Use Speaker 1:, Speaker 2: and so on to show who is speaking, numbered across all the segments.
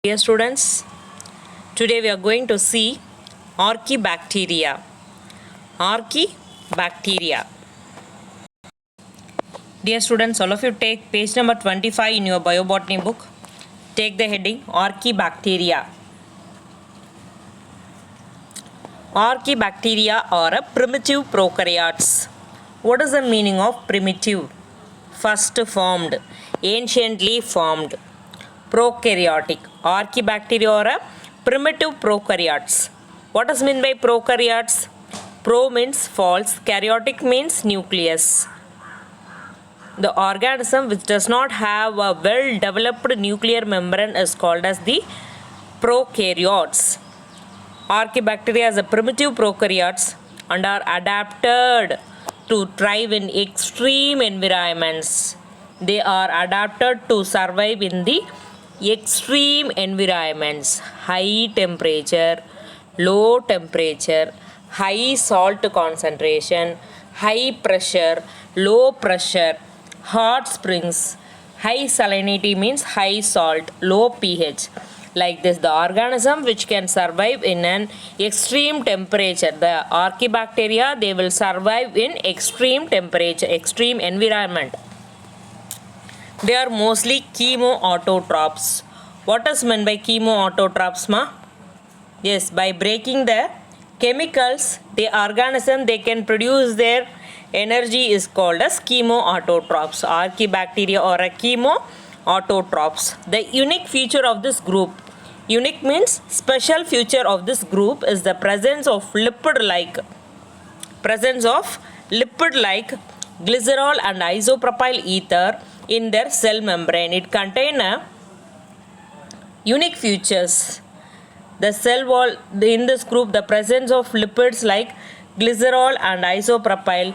Speaker 1: Dear students, today we are going to see archaebacteria. Archaebacteria. Dear students, all of you take page number 25 in your biobotany book. Take the heading Archaebacteria. Archaebacteria are a primitive prokaryotes. What is the meaning of primitive? First formed, anciently formed. Prokaryotic. Archaebacteria are a primitive prokaryotes. What does mean by prokaryotes? Pro means false, karyotic means nucleus. The organism which does not have a well developed nuclear membrane is called as the prokaryotes. Archaebacteria is a primitive prokaryotes and are adapted to thrive in extreme environments. They are adapted to survive in the extreme environments, high temperature, low temperature, high salt concentration, high pressure, low pressure, hot springs. High salinity means high salt, low pH. Like this, the organism which can survive in an extreme temperature, the archaebacteria, they will survive in extreme temperature, extreme environment. They are mostly chemoautotrophs. What is meant by chemoautotrophs, ma? Yes, by breaking the chemicals, the organism they can produce their energy is called as chemoautotrophs. Archaebacteria or a chemoautotrophs. The unique feature of this group, unique means special feature of this group is the presence of lipid-like glycerol and isopropyl ether in their cell membrane. It contains a unique features. The cell wall in this group, the presence of lipids like glycerol and isopropyl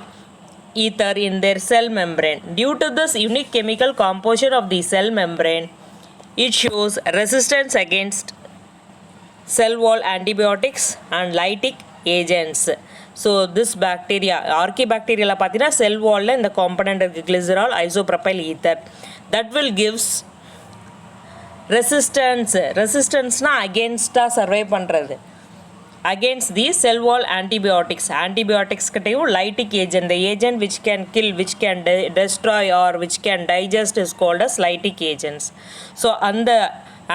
Speaker 1: ether in their cell membrane. Due to this unique chemical composition of the cell membrane, it shows resistance against cell wall antibiotics and lytic agents. So this bacteria, archaebacteria பார்த்தீங்கன்னா cell wall இந்த component இருக்கு glycerol, isopropyl ether. That will gives resistance. Resistance-னா against survive பண்றது. Against the cell wall antibiotics. Antibiotics கிட்டையும் lytic agent. The agent which can kill, which can destroy or which can digest is called as lytic agents. So அந்த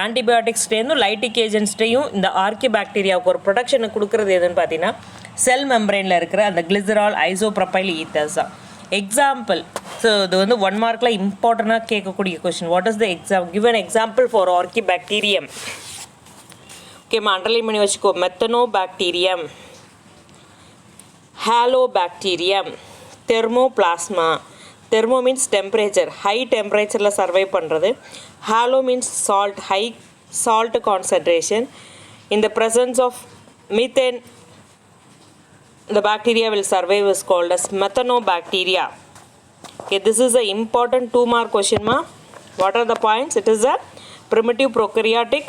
Speaker 1: ஆன்டிபயோட்டிக்ஸ்டேருந்து lytic ஏஜென்ட்ஸ்டையும் இந்த ஆர்க்கிபாக்டீரியாவுக்கு ஒரு ப்ரொடக்ஷனை கொடுக்குறது எதுன்னு பார்த்தீங்கன்னா செல் மெம்பரைனில் இருக்கிற அந்த கிளிசரால் ஐசோப்ரொபைல் ஈத்தர்ஸ் தான். எக்ஸாம்பிள், ஸோ இது வந்து 1 மார்க்கில் இம்பார்ட்டண்ட்டாக கேட்கக்கூடிய question. What is the give an example for archaebacterium. ஓகேம்மா, அண்டர்லைன் பண்ணி வச்சுக்கோ. Methanobacterium, halobacterium, thermoplasma. Thermo means temperature, high டெம்பரேச்சரில் சர்வை பண்ணுறது. Halo means salt, high salt concentration. In the presence of methane, the bacteria will survive is called as methanobacteria. Okay, this is an important 2-mark question, ma. What are the points? It is a primitive prokaryotic.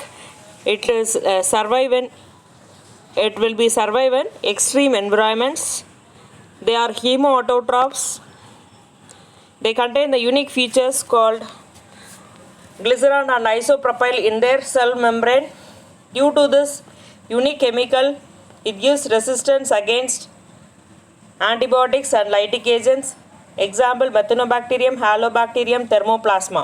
Speaker 1: It is it will be survive in extreme environments. They are chemoautotrophs. They contain the unique features called glycerin and isopropyl in their cell membrane. Due to this unique chemical, it gives resistance against antibiotics and lytic agents. Example, Methanobacterium, Halobacterium, Thermoplasma.